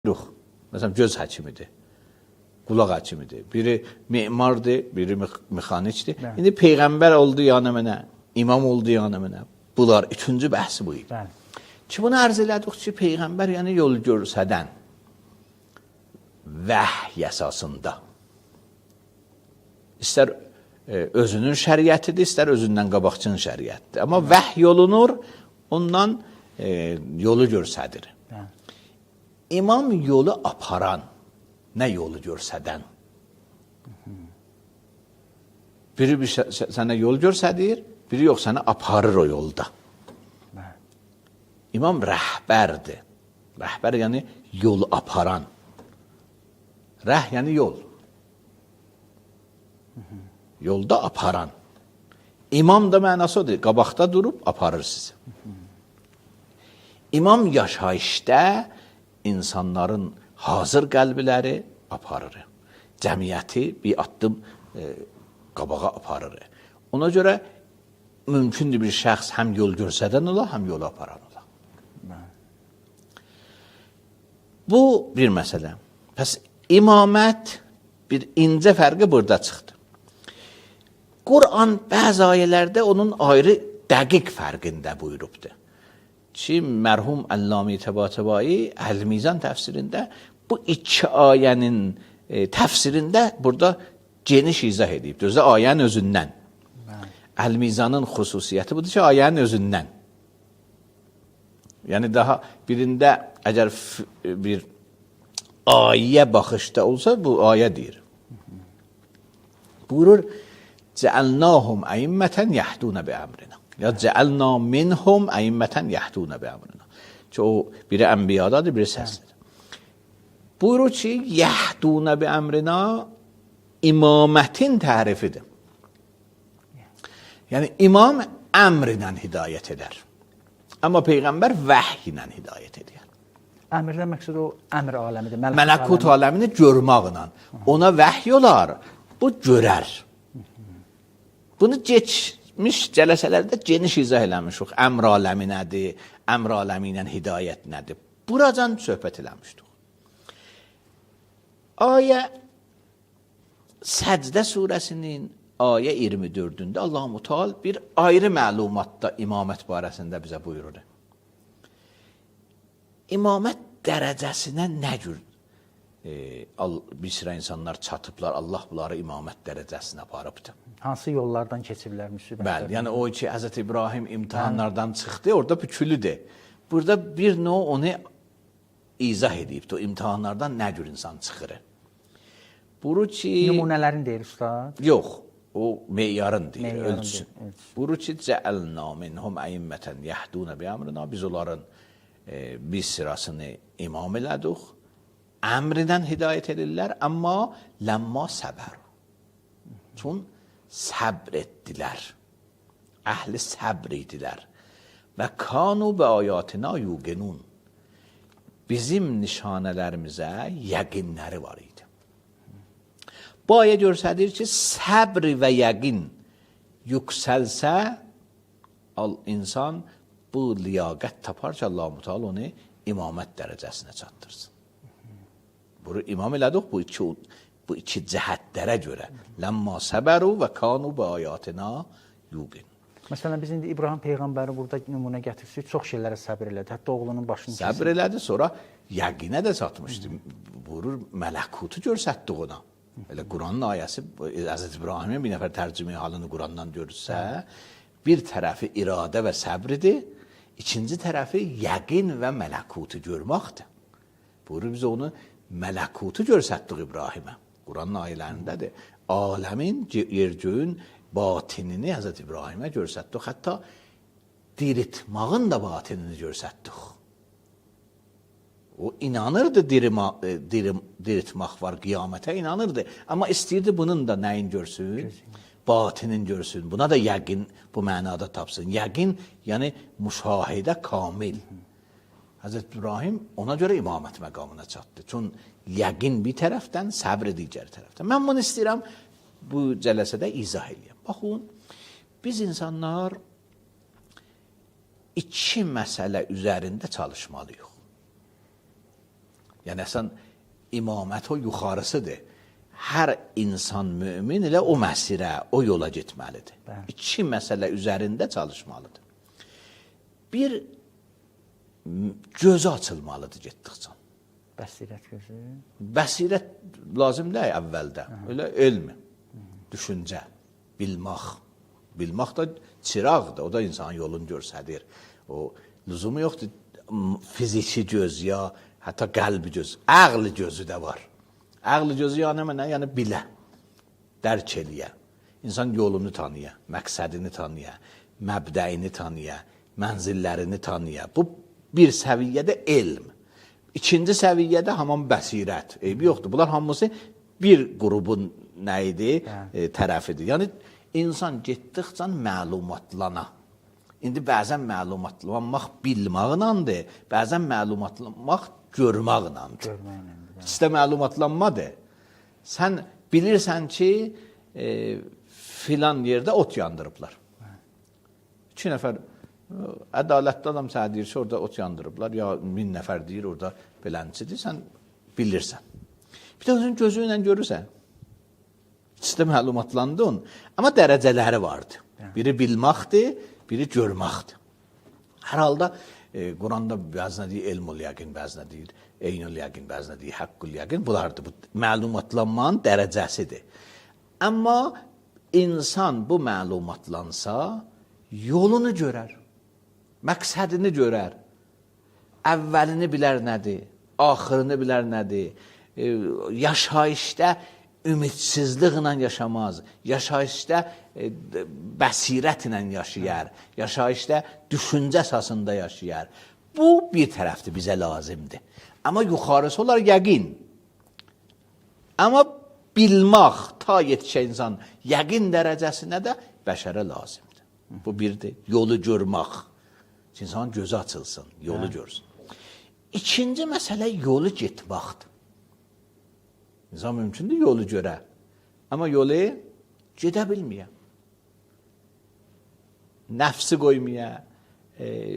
Ruh. Məsələn, göz həkimidir, qulaq həkimidir, biri memardır, biri mexanikdir. İndi Peyğəmbər oldu yanı mənə, imam oldu yanı mənə. Bunlar üçüncü bəhsi bu idi. Ki, bunu ərz elədik ki, Peyğəmbər yəni yol görsədən vəhy əsasında istər özünün şəriətidir, istər özündən qabaqçının şəriətdir. Amma vəhy yolunur, ondan yolu görsədir. İmam yolu aparan, nə yolu görsədən. Biri sənə yol görsədir, biri yox, sənə aparır o yolda. İmam rəhbərdir. Rəhbər yəni yolu aparan. Rəh yəni yol. Yolda aparan. İmam da mənası odur, qabaqda durub aparır sizi. İmam yaşayışda insanların hazır qəlbləri aparır. Cəmiyyəti bir addım qabağa aparır. Ona görə mümkündür bir şəxs həm yol görsədən ola, həm yolu aparan ola. Bu bir məsələ. Pəs imamət bir incə fərqi burada çıxdı. Quran bəzi ayələrdə onun ayrı dəqiq fərqində buyurubdur. Ki, mərhum Əlləmi Təbatəbai Əl-Mizan təfsirində bu iki ayənin təfsirində burada geniş izah edib. Özü ayənin özündən. Əl-Mizanın xüsusiyyəti budur ki, ayənin özündən. Yəni daha birində əgər bir ayə baxışda olsa, bu ayə deyir. Buyurur, Cəəlnahum əimmətən yəhdunə bi əmrinə. Ya cəəlna minhum əimmətən yəhdunə bi əmrinə. Ki, o biri ənbiyadadır, biri səslidir. Buyurur ki, yəhdunə bi əmrinə imamətin tərifidir. Yəni, imam əmr ilə hidayət edər. Amma Peyğəmbər vəhy ilə hidayət edir. Əmrdən məqsəd o əmr aləmidir. Mələkut aləmini görməklə. Ona vəhy olar, bu görər. Bunu geçmiş cələsələrdə geniş izah eləmişik. Əmr aləmi nədir, əmr aləmi ilə hidayət nədir? Buracan söhbət eləmişdik. Ayə Səcdə surəsinin ayə 24-də Allah-u Teala bir ayrı məlumatda imamət barəsində bizə buyurur. İmamət dərəcəsinə nə cür bir sıra insanlar çatıblar, Allah bunları imamət dərəcəsinə aparıbdır. Hansı yollardan keçiblər müsibətlər? Bəli, yəni o ki, Həzrət İbrahim imtihanlardan çıxdı, orada bükülüdür. Burada bir növ onu izah edibdir, o imtihanlardan nə cür insan çıxır. Buyurur ki... Nümunələrin deyir, ustad? Yox, o meyarın deyir, ölçüsün. Buyurur ki, Cəəlna minhum əimmətən yəhdunə bi əmrinə, biz onların bir sırasını imam elədik, əmrindən hidayət edirlər, amma ləmma səbər. Çün səbr etdilər, əhli səbr idilər və kanu bə ayatina yuqinun. Bizim nişanələrimizə yəqinləri var idi. Bu ayə görsədir ki, səbr və yəqin yüksəlsə, insan bu liyaqət tapar ki, Allah-u Teala onu imamət dərəcəsinə çatdırsın. Bunu imam elədik bu iki cəhətlərə görə. Ləmma səbəru və kanu bə ayatina yuqin. Məsələn, biz indi İbrahim Peyğəmbəri burada nümunə gətirsək, çox şeylərə səbir elədi. Hətta oğlunun başını kəsin. Səbir elədi, sonra yəqinə də çatmışdı. Buyurur, mələkutu görsətdi ona. Elə Quranın ayəsi, Həzrət İbrahimin bir nəfər tərcümə halını Qurandan görürsə, bir tərəfi iradə və səbridir, ikinci tərəfi yəqin və mələkutu görməkdir. Buyurur, biz onu mələkutu görsətdik İbrahimə. Quranın ayələrindədir. Aləmin, yergöyün batinini Həzrət İbrahimə görsətdik. Hətta diritmağın da batinini görsətdik. O inanırdı diritmaq var, qiyamətə inanırdı. Amma istəyirdi bunun da nəyin görsün? Batinin görsün. Buna da yəqin bu mənada tapsın. Yəqin, yəni müşahidə kamil. Həzrət İbrahim ona görə imamət məqamına çatdı. Çünki yəqin bir tərəfdən, səbr digər tərəfdən. Mən bunu istəyirəm bu cələsədə izah edeyim. Baxın, biz insanlar iki məsələ üzərində çalışmalıyıq. Yəni əsən imamət o yuxarısıdır. Hər insan mömin elə o məsirə, o yola getməlidir. İki məsələ üzərində çalışmalıdır. Bir, gözü açılmalıdır getdikcə. Bəsirət gözü. Bəsirət lazım deyil əvvəldə. Elə elm, düşüncə, bilmək. Bilmək da çıraqdır, o da insanın yolunu göstərir. O lüzumu yoxdur fiziki göz ya hətta qəlbi göz, ağlı gözü də var. Ağlı gözü yəni mənə, yəni bilə, dərk eləyə. İnsan yolunu tanıya, məqsədini tanıya, məbdəyini tanıya, mənzillərini tanıya. Bu bir səviyyədə elm. İkinci səviyyədə haman bəsirət. Eybi yoxdur. Bunlar hamısı bir qrubun nə idi? Tərəfidir. Yəni insan getdikcə məlumatlana. İndi bəzən məlumatlanmaq bilməklədir, bəzən məlumatlanmaq görməklədir. İkisi də məlumatlanmadır. Sən bilirsən ki, filan yerdə ot yandırıblar. 2 nəfər ədalətli adam sənə deyir ki, orada ot yandırıblar, ya 1000 nəfər deyir, orada beləncidir, sən bilirsən. Bir də özün gözü ilə görürsən. İkisi də məlumatlandın, amma dərəcələri vardır. Biri bilməkdir, biri görməkdir. Hər halda Quranda bəzinə deyir elmul yəqin, bəzinə deyir eynul yəqin, bəzinə deyir haqqul yəqin. Bunlardır, bu məlumatlanmanın dərəcəsidir. Amma insan bu məlumatlansa, yolunu görər, məqsədini görər, əvvəlini bilər nədir, axırını bilər nədir, yaşayışda ümidsizliklə yaşamaz, yaşayışda bəsirətlə yaşayar, yaşayışda düşüncə əsasında yaşayar. Bu bir tərəfdir, bizə lazımdır. Amma yuxarısı olar yəqin. Amma bilmək, ta yetişən insan yəqin dərəcəsinə də bəşərə lazımdır. Bu birdir, yolu görmək. İnsanın gözü açılsın, yolu görsün. İkinci məsələ yolu getməkdir. İnsan mümkündür yolu görə. Amma yolu gedə bilməyə. Nəfsi qoymaya,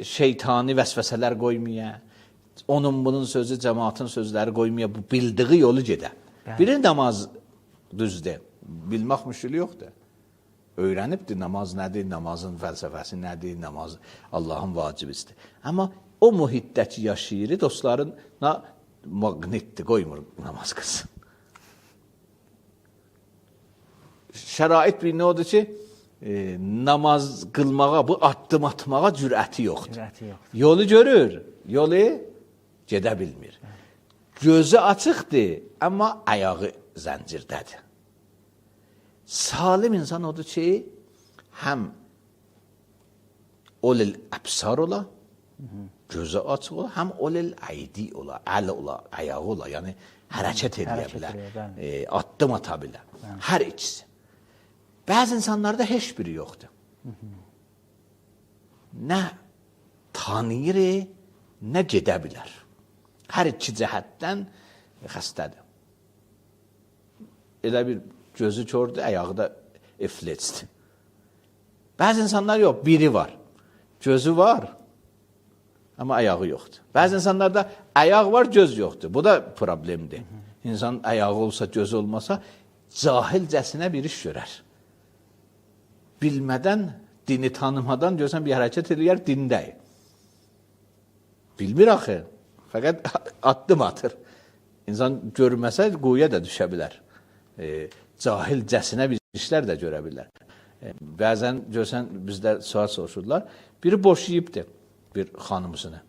şeytani vəsvəsələr qoymaya, onun bunun sözü, cəmaatın sözləri qoymaya, bu bildiği yolu gedə. Biri namaz düzdür, bilmək müşkülü yoxdur. Öyrənibdir, namaz nədir, namazın fəlsəfəsi nədir, namaz Allahın vacibisidir. Amma o mühitdəki yaşayırı dostlarına maqnitdir, qoymur namaz qılsın. Şərait bir nə odur ki, namaz qılmağa, bu addım atmağa cürəti yoxdur. Yolu görür, yolu gedə bilmir. Gözü açıqdır, amma ayağı zəncirdədir. Salim insan odur ki, həm olil əbsar ola, gözü açıq ola, həm olil əydi ola, əl ola, ayağı ola, yəni hərəkət edə bilər, addım ata bilər. Hər ikisi. Bəzi insanlarda heç biri yoxdur. Nə tanıyır, nə gedə bilər. Hər iki cəhətdən xəstədir. Elə bir gözü kördür, ayağı da ifletsdir. Bəzi insanlar yox, biri var. Gözü var, amma ayağı yoxdur. Bəzi insanlarda ayaq var, göz yoxdur. Bu da problemdir. İnsan ayağı olsa, gözü olmasa, cahilcəsinə bir iş görər. Bilmədən, dini tanımadan görsən bir hərəkət edir, dindəyir. Bilmir axı, fəqət addım atır. İnsan görməsə, quyuya da düşə bilər. Cahilcəsinə bir işlər də görə bilər. Bəzən görsən, bizdə sual soruşurlar, biri boşayıbdır bir xanımısını.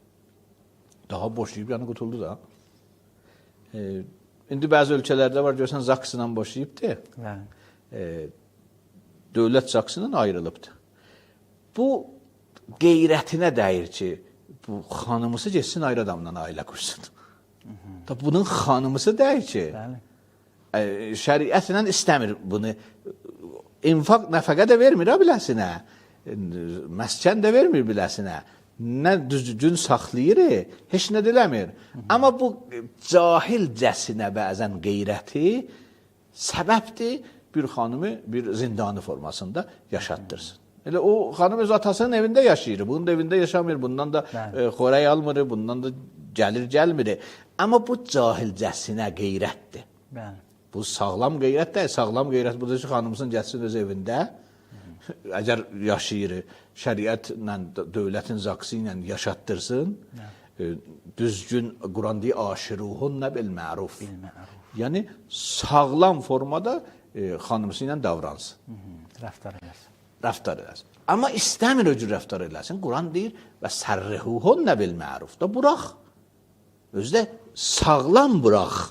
Daha boşayıb, yəni qutuldu da. İndi bəzi ölkələrdə var, görsən, zaksıyla boşayıbdır. Dövlət zaksından ayrılıbdır. Bu qeyrətinə dəyir ki, bu xanımısı geçsin ayrı adamdan ailə qursun. Bunun xanımısı deyir ki, şəriətlə istəmir bunu. İnfaq nəfəqə də vermir biləsinə, məskən də vermir biləsinə. Nə düzgün saxlayır, heç nə diləmir. Amma bu cahilcəsinə bəzən qeyrəti səbəbdir, bir xanımı bir zindanı formasında yaşatdırsın. Elə o xanım öz atasının evində yaşayır, bunun evində yaşamır, bundan da xörək almır, bundan da gəlir, gəlmir. Amma bu cahilcəsinə qeyrətdir. Bəli. Bu sağlam qeyrət deyil. Sağlam qeyrət budur ki, xanımısın gəlsin öz evində. Əgər yaşayır, şəriətlə, dövlətin zaksi ilə yaşatdırsın. Düzgün Quran deyir, aşiruhunna bil ma'ruf. Yəni sağlam formada xanımısı ilə davransın. Rəftar eləsin. Rəftar eləsin. Amma istəmir o cür rəftar eləsin. Quran deyir və sərrihuhunna bil ma'ruf. Da burax. Özdə sağlam burax.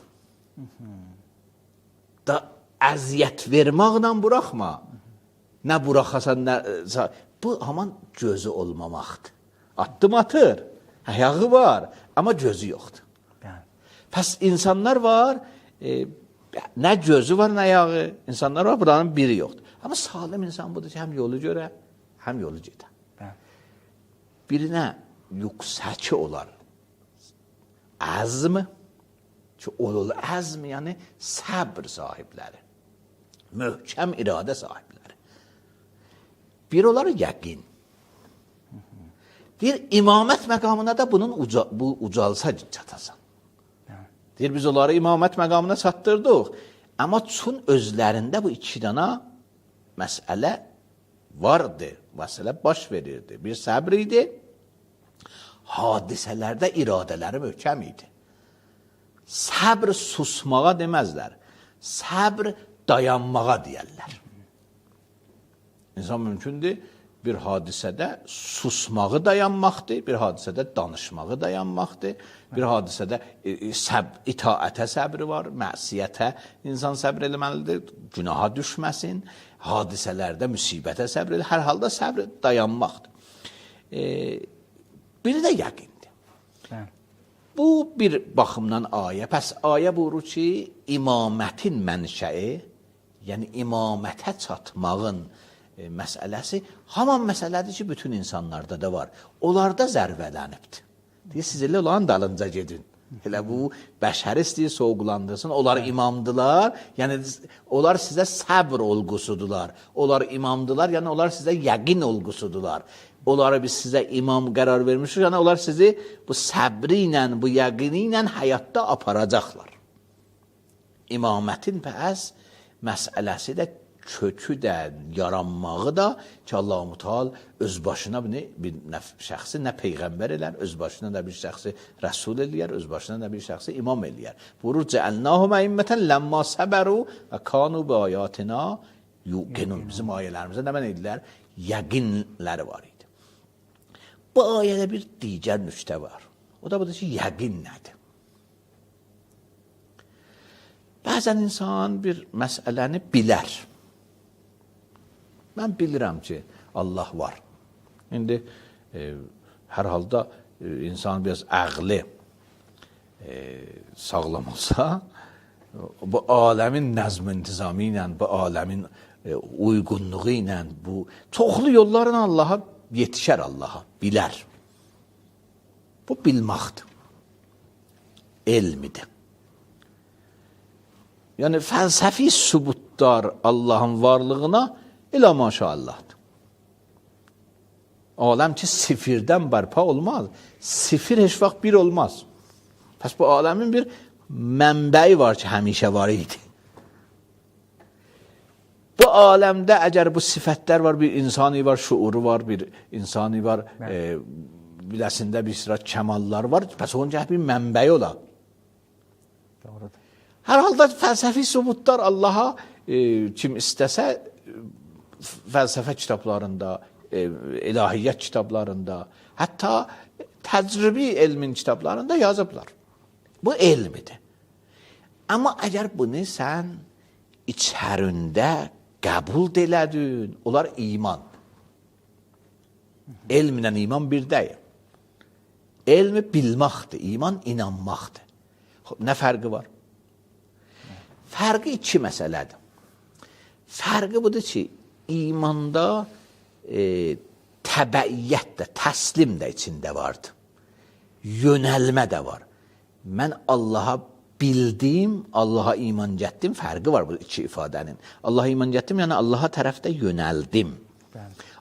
Da əziyyət verməklə buraxma. Nə buraxasan, nə... Bu, haman gözü olmamaqdır. Addım atır, ayağı var, amma gözü yoxdur. Pəs insanlar var, nə gözü var, nə ayağı. İnsanlar var, buranın biri yoxdur. Amma salim insan budur ki, həm yolu görə, həm yolu gedə. Birinə yüksəki olar. Əzm, ki, olur əzm, yəni səbr sahibləri, möhkəm iradə sahibləri. Bir olar yəqin. Deyir, imamət məqamına da bunun bu ucalsa çatasan. Deyir, biz onları imamət məqamına çatdırdıq. Amma çün özlərində bu iki dana məsələ vardı, məsələ baş verirdi. Bir səbr idi, hadisələrdə iradələri möhkəm idi. Səbr susmağa deməzlər. Səbr dayanmağa deyərlər. İnsan mümkündür bir hadisədə susmağı dayanmaqdır, bir hadisədə danışmağı dayanmaqdır, bir hadisədə itaətə səbri var, məsiyyətə insan səbr eləməlidir, günaha düşməsin, hadisələrdə müsibətə səbr eləməlidir, hər halda səbr dayanmaqdır. Biri də yəqindir. Bu bir baxımdan ayə. Pəs ayə buyurur ki, imamətin mənşəyi, yəni imamətə çatmağın məsələsi haman məsələdir ki, bütün insanlarda da var. Onlarda zərvələnibdir. Deyir, siz elə olan dalınca gedin. Elə bu bəşər istəyir, soğuqlandırsın. Onlar imamdılar, yəni onlar sizə səbr olğusudular. Onlar imamdılar, yəni onlar sizə yəqin olğusudular. Onları biz sizə imam qərar vermişik, yəni onlar sizi bu səbri ilə, bu yəqini ilə həyatda aparacaqlar. İmamətin pəs məsələsi də kökü də, yaranmağı da ki, Allah-u Muteal öz başına bir şəxsi nə peyğəmbər elər, öz başına da bir şəxsi rəsul eləyər, öz başına da bir şəxsi imam eləyər. Buyurur, cəəlnəhum əimmətən ləmma səbəru və kanu bi ayatina yuqinun. Bizim ayələrimizdə nə mən edirlər? Yəqinləri var idi. Bu ayədə bir digər nüktə var. O da budur ki, yəqin nədir? Bəzən insan bir məsələni bilər. Mən bilirəm ki, Allah var. İndi hər halda insan biraz əqli sağlam olsa, bu aləmin nəzm-intizamı ilə, bu aləmin uyğunluğu ilə, bu çoxlu yollarla Allaha yetişər, Allaha bilər. Bu bilməkdir. Elmidir. Yəni fəlsəfi sübutlar Allahın varlığına elə maşallahdır. Aləm ki, sifirdən bərpa olmaz. Sifir heç vaxt bir olmaz. Pəs bu aləmin bir mənbəyi var ki, həmişə var idi. Bu aləmdə əgər bu sifətlər var, bir insani var, şuuru var, bir insani var, biləsində bir sıra kəmallar var, pəs onca bir mənbəyi ola. Doğrudur. Hər halda fəlsəfi sübutlar Allaha kim istəsə, fəlsəfə kitablarında, ilahiyyat kitablarında, hətta təcrübi elmin kitablarında yazıblar. Bu elmidir. Amma əgər bunu sən içərində qəbul elədin, onlar iman. Elmlə iman bir deyil. Elmi bilməkdir, iman inanmaqdır. Nə fərqi var? Fərqi iki məsələdir. Fərqi budur ki, imanda təbəiyyət də, təslim də içində vardır. Yönəlmə də var. Mən Allaha bildim, Allaha iman getdim, fərqi var bu iki ifadənin. Allaha iman getdim, yəni Allaha tərəfdə yönəldim.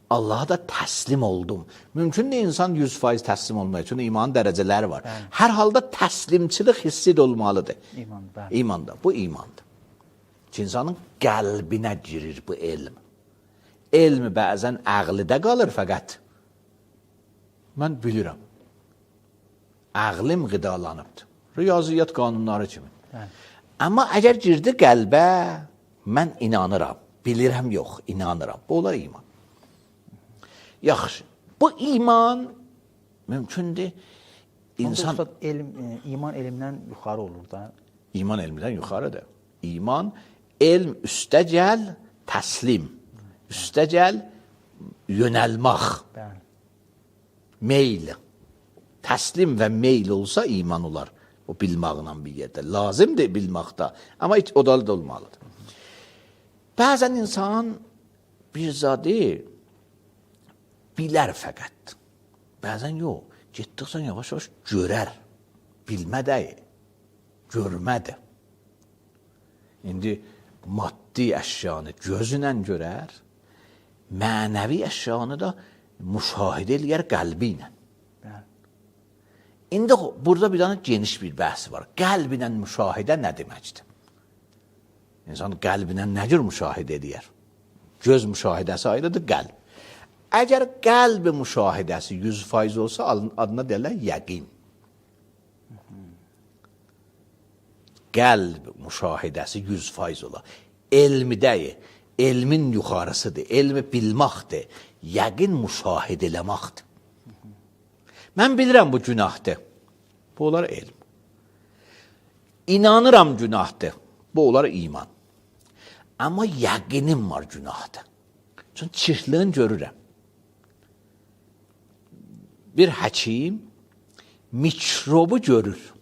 Allaha da təslim oldum. Mümkündür insan 100% təslim olmaya. Çünki imanın dərəcələri var. Hər halda təslimçilik hissi də olmalıdır. İman, bəli. İmanda, bu imandır. Ki, insanın qəlbinə girir bu elm. Elm bəzən əqlidə qalır fəqət. Mən bilirəm. Əqlim qidalanıbdır. Riyaziyyat qanunları kimi. Amma əgər girdi qəlbə, mən inanıram. Bilirəm yox, inanıram. Bu olar iman. Yaxşı. Bu iman mümkündür. İnsan iman elmdən yuxarı olur da. İman elmdən yuxarıdır. İman elm üstə gəl, təslim. Üstə gəl, yönəlmək. Bəli. Meyl. Təslim və meyl olsa iman olar. O bilməklə bir yerdə. Lazımdır bilməkdə. Amma o da olmalıdır. Bəzən insan bir zadı bilər fəqət. Bəzən yox. Getdikcə yavaş-yavaş görər. Bilmədəyi. Görmədi. İndi maddi əşyanı gözünlə görər. Mənəvi əşyanı da müşahidə eləyər qəlbi ilə. İndi burada bir dənə geniş bir bəhs var. Qəlb ilə müşahidə nə deməkdir? İnsan qəlbinə nə cür müşahidə edir? Göz müşahidəsi ayrıdır, qəlb. Əgər qəlb müşahidəsi 100% olsa, adına deyirlər yəqin. Qəlb müşahidəsi 100% olar. Elmidəyi, elmin yuxarısıdır, elmi bilməkdir, yəqin müşahidə eləməkdir. Mən bilirəm bu günahdır. Bu olar elm. İnanıram günahdır. Bu olar iman. Amma yəqinim var günahdır. Çünki çirkliğini görürəm. Bir həkim mikrobu görür.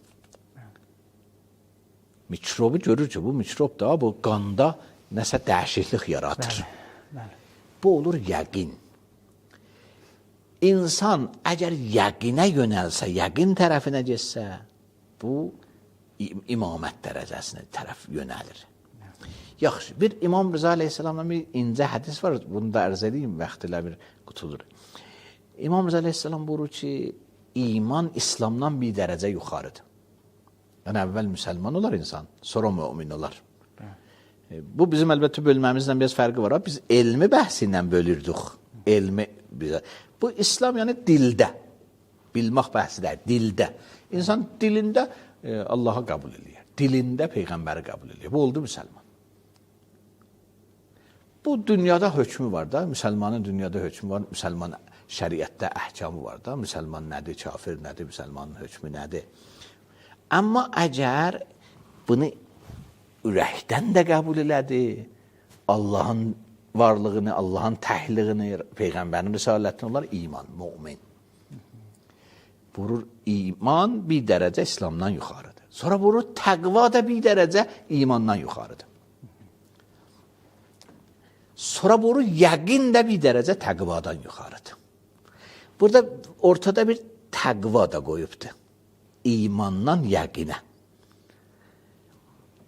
Mikrobu görür ki, bu mikrob da bu qanda nəsə dəyişiklik yaradır. Bu olur yəqin. İnsan əgər yəqinə yönəlsə, yəqin tərəfinə getsə, bu imamət dərəcəsinə tərəf yönəlir. Yaxşı, bir İmam Rıza Aleyhisselam'dan bir incə hədis var, bunu da ərz edeyim, vaxtilə bir qutulur. İmam Rıza Aleyhisselam buyurur ki, iman İslamdan bir dərəcə yuxarıdır. Yəni, əvvəl müsəlman olar insan, sonra mümin olar. Bu bizim əlbəttə bölməmizlə biraz fərqi var. Biz elmi bəhsi ilə bölürdük. Elmi bizə. Bu İslam yəni dildə. Bilmək bəhsidir, dildə. İnsan dilində Allah'a qəbul edir. Dilində Peyğəmbəri qəbul edir. Bu oldu müsəlman. Bu dünyada hökmü var da, müsəlmanın dünyada hökmü var, müsəlman şəriətdə əhkamı var da, müsəlman nədir, kafir nədir, müsəlmanın hökmü nədir. Amma əgər bunu ürəkdən də qəbul elədi, Allahın varlığını, Allahın təhliğini, Peyğəmbərin risalətini olar iman, mümin. Vurur iman bir dərəcə İslamdan yuxarıdır. Sonra vurur təqva da bir dərəcə imandan yuxarıdır. Sonra vurur yəqin də bir dərəcə təqvadan yuxarıdır. Burada ortada bir təqva da qoyubdur. İmandan yəqinə.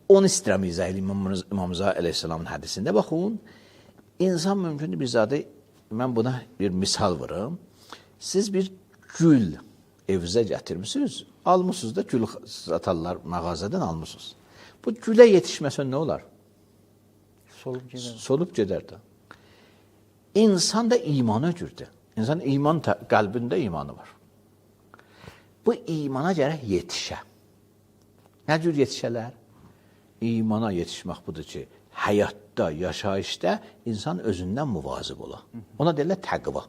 Onu istəyirəm izah edeyim İmam Rıza Aleyhisselamın hədisində. Baxın, insan mümkündür bir zadı, mən buna bir misal vuram. Siz bir gül evinizə gətirmişsiniz, almışsınız da gül satarlar mağazadan almışsınız. Bu gülə yetişməsə nə olar? Solub gedər. Solub gedər də. İnsan da imana gürdür. İnsan qəlbində imanı var. Bu imana gərək yetişə. Nə cür yetişələr? İmana yetişmək budur ki, həyatda, yaşayışda insan özündən müvazib ola. Ona deyirlər təqva.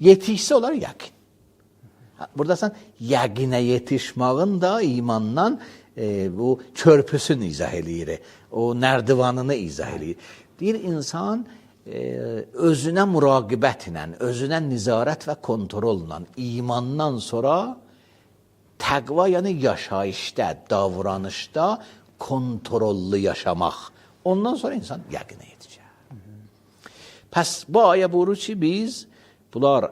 Yetişsə olar yəqin. Burada sən yəqinə yetişməğin da imandan bu körpüsünü izah eləyir. O nərdivanını izah eləyir. Deyir, insan özünə müraqibətlə, özünə nizarət və kontrolla, imandan sonra təqva, yəni yaşayışda, davranışda kontrollu yaşamaq. Ondan sonra insan yəqinə yetişər. Pəs bu ayə buyurur ki, biz bunlar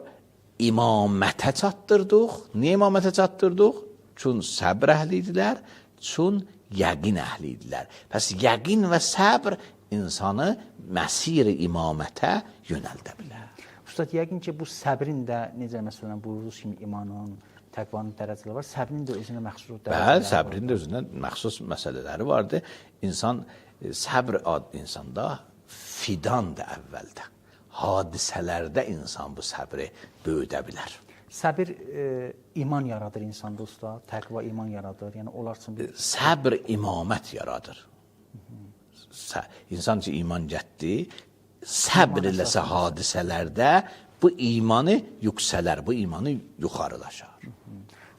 imamətə çatdırdıq. Niyə imamətə çatdırdıq? Çün səbr əhliydilər, çün yəqin əhliydilər. Pəs yəqin və səbr insanı məsir-i imamətə yönəldə bilər. Ustad, yəqin ki, bu səbrin də necə məsələn buyurduğunuz kimi imanın, təqvanın dərəcələri var. Səbrin də özünə məxsus dərəcələri var. Bəli, səbrin də özünə məxsus məsələləri vardır. İnsan səbr insanda fidandır əvvəldə. Hadisələrdə insan bu səbri böyüdə bilər. Səbir iman yaradır insanda usta, təqva iman yaradır. Yəni onlar üçün səbr imamət yaradır. İnsan ki iman gətdi, səbr eləsə hadisələrdə bu imanı yüksələr, bu imanı yuxarılaşar.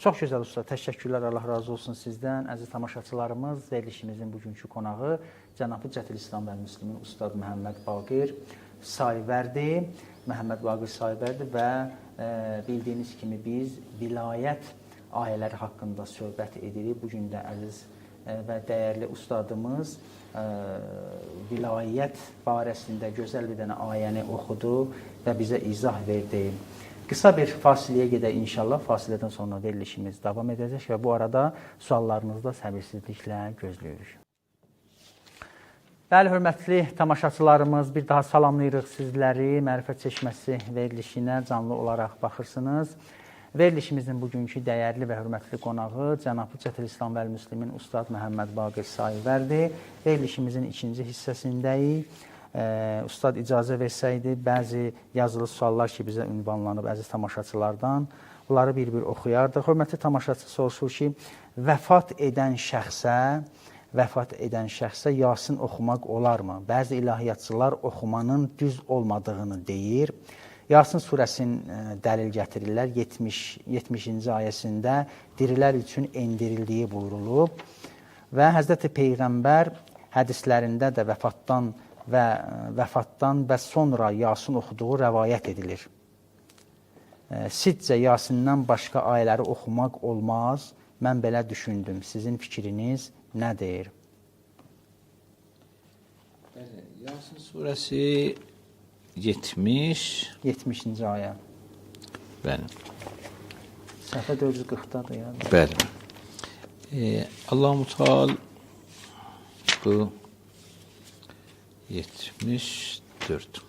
Çox gözəl usta, təşəkkürlər, Allah razı olsun sizdən. Əziz tamaşaçılarımız, verilişimizin bugünkü qonağı Cənab-ı Cədil-İslam və Müslümin Ustad Məhəmməd Baqir Sayvərdir. Məhəmməd Baqir Sayvərdir və bildiyiniz kimi biz vilayət ayələri haqqında söhbət edirik. Bugün də əziz və dəyərli ustadımız vilayət barəsində gözəl bir dənə ayəni oxudu və bizə izah verdi. Qısa bir fasiləyə gedək inşallah. Fasilədən sonra verilişimiz davam edəcək və bu arada suallarınızı da səbirsizliklə gözləyirik. Bəli, hörmətli tamaşaçılarımız, bir daha salamlayırıq sizləri. Mərifət çeşməsi verilişinə canlı olaraq baxırsınız. Verilişimizin bugünkü dəyərli və hörmətli qonağı Cənab-ı Cədil-İslam və Müslümin Ustad Məhəmməd Baqir Sayvərdir. Verilişimizin ikinci hissəsindəyik. Ustad icazə versəydi, bəzi yazılı suallar ki, bizə ünvanlanıb əziz tamaşaçılardan, bunları bir-bir oxuyardıq. Hörmətli tamaşaçı soruşur ki, vəfat edən şəxsə Yasin oxumaq olarmı? Bəzi ilahiyyatçılar oxumanın düz olmadığını deyir. Yasin surəsinin dəlil gətirirlər. 70-ci ayəsində dirilər üçün endirildiyi buyurulub və Həzrəti Peyğəmbər hədislərində də vəfatdan və sonra Yasin oxuduğu rəvayət edilir. Sizcə Yasindən başqa ayələri oxumaq olmaz? Mən belə düşündüm. Sizin fikriniz nədir? Yasin surəsi 70-ci ayə. Bəli. Səhifə 440-dadır ya. Bəli. Allah-u Teala bu 74.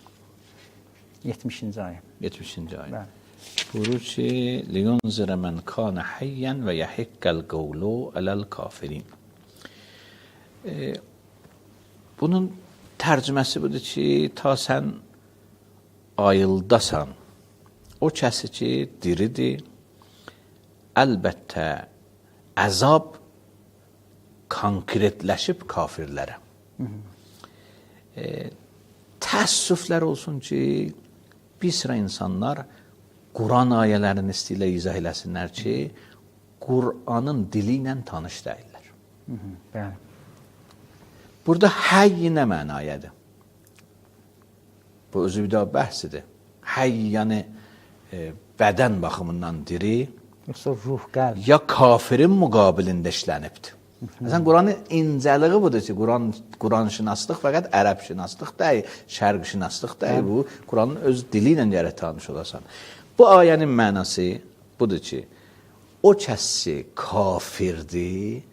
70-ci ayə. 70-ci ayə. Bəli. Buyurur ki, liyunzirə mən kana hayyan və yahiqqəl qavlu aləl kafirin. Bunun tərcüməsi budur ki, ta sən ayıldasan, o kəsi ki, diridir, əlbəttə əzab konkretləşib kafirlərə. Təəssüflər olsun ki, bir sıra insanlar Quran ayələrini istəyirlər izah eləsinlər ki, Quranın dili ilə tanış deyirlər. Bəli. Burada həy nə mənayədir? Bu özü bir daha bəhsidir. Həy yəni bədən baxımından diri, yoxsa ruh, qəlb. Ya kafirin müqabilində işlənibdir. Məsələn, Quranın incəliyi budur ki, Quran şinaslıq fəqət ərəb şinaslıq deyil, şərq şinaslıq deyil. Bu, Quranın öz dili ilə gərək tanış olasan. Bu ayənin mənası budur ki, o kəsi kafirdir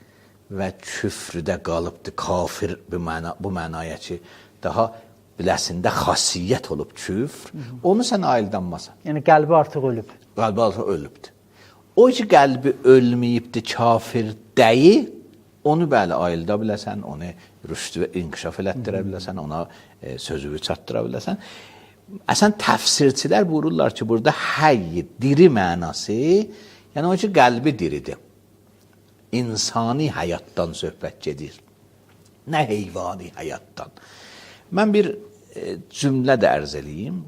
və küfrüdə qalıbdır. Kafir bu mənaya ki, daha biləsində xasiyyət olub küfr, onu sən ayıldanmasan. Yəni, qəlbi artıq ölüb. Qəlbi artıq ölübdür. O ki, qəlbi ölməyibdir, kafir deyil, onu bəli ayılda biləsən, onu rüşdü və inkişaf elətdirə biləsən, ona sözü çatdıra biləsən. Əsən təfsirçilər buyururlar ki, burada həy, diri mənası, yəni o ki, qəlbi diridir. İnsani həyatdan söhbət gedir. Nə heyvani həyatdan. Mən bir cümlə də ərz eləyim.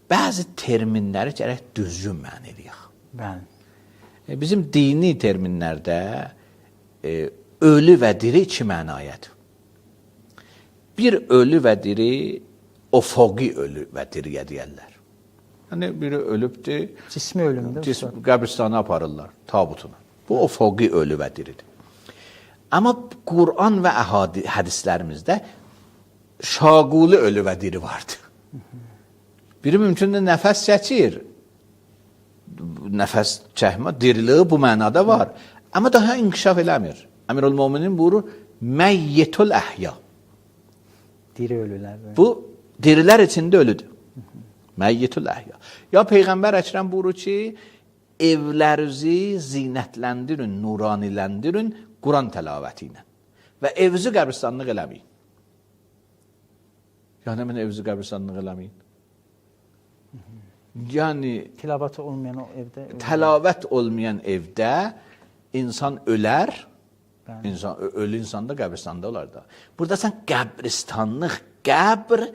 Bəzi terminləri gərək düzgün mən eləyək. Bəli. Bizim dini terminlərdə ölü və diri iki mənayədir. Bir ölü və diri, ofoqi ölü və diriyə deyərlər. Yəni, biri ölübdür. Cismi ölümdür. Qəbristana aparırlar, tabutuna. Bu ofoqi ölü və diridir. Amma Quran və hədislərimizdə şaquli ölü və diri vardır. Biri mümkündür nəfəs çəkir. Nəfəs çəkmə, diriliği bu mənada var. Amma daha inkişaf eləmir. Əmirül-Müminin buyurur, məyyetül əhya. diri ölülər. Bu dirilər içində ölüdür. Məyyitül əhya. Ya Peyğəmbər Əkrəm buyurur ki, evlərinizi zinətləndirin, nuraniləndirin Quran təlavəti ilə və evinizi qəbristanlıq eləməyin. Yəni mən evinizi qəbristanlıq eləməyin. Yəni Tilavət olmayan o evdə təlavət olmayan evdə insan ölər. Ölü insan da qəbristanda olar da. Burada sən qəbristanlıq, qəbr,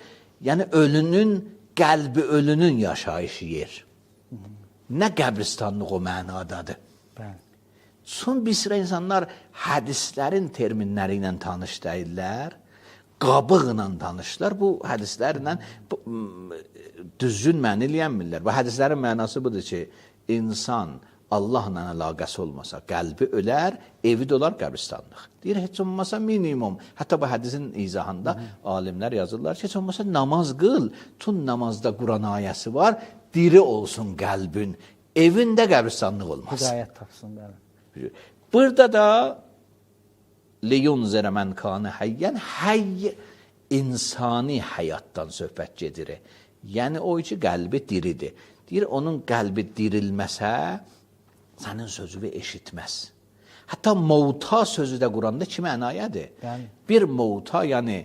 yəni ölünün, qəlbi ölünün yaşayışı yer. Nə qəbristanlıq o mənadadır. Son bir sıra insanlar hədislərin terminləri ilə tanış deyirlər, qabıqla tanışlar. Bu hədislərlə düzgün məni eləyənmirlər. Bu hədislərin mənası budur ki, insan Allahla əlaqəsi olmasa, qəlbi ölər, evi də olar qəbristanlıq. Deyir, heç olmasa minimum. Hətta bu hədisin izahında alimlər yazırlar ki, heç olmasa namaz qıl. Tun namazda Quran ayəsi var, diri olsun qəlbin, evində qəbristanlıq olmaz. Hidayət tapsın. Bəli. Burada da liyunzirə mən kanə həyyən, həy insani həyatdan söhbət gedir. Yəni o ki, qəlbi diridir. Deyir, onun qəlbi dirilməsə, sənin sözünü eşitməz. Hətta mevta sözü də Quranda iki mənayədir. Yəni, bir mevta, yəni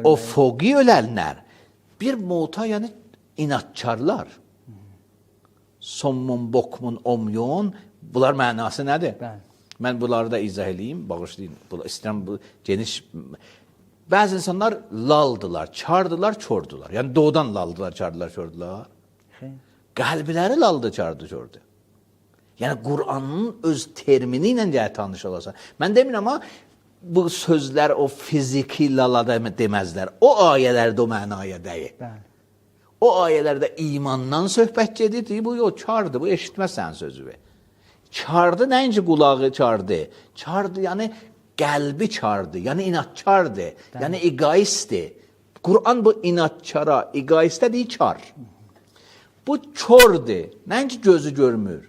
o foqi ölənlər, bir mevta, yəni inatkarlar. Sommun, bokmun, omyun, bunlar mənası nədir? Mən bunları da izah edeyim, bağışlayın. İstəyirəm bu geniş. Bəzi insanlar laldılar, çardılar, çordular. Yəni doğudan laldılar, çardılar, çordular. Qəlbiləri laldı, çardı, çordu. Yəni Qur'anın öz termini ilə tanış olasan. Mən demirəm amma bu sözlər o fiziki lalada deməzlər. O ayələrdə o mənaya deyil. O ayələrdə imandan söhbət gedir. Bu çardı, bu eşitməz sənin sözünü. Çardı nəinki qulağı çardı. Çardı yəni qəlbi çardı. Yəni inatkardır. Yəni egoistdir. Qur'an bu inatkara, egoistə deyir çar. Bu çordur. Nəinki gözü görmür.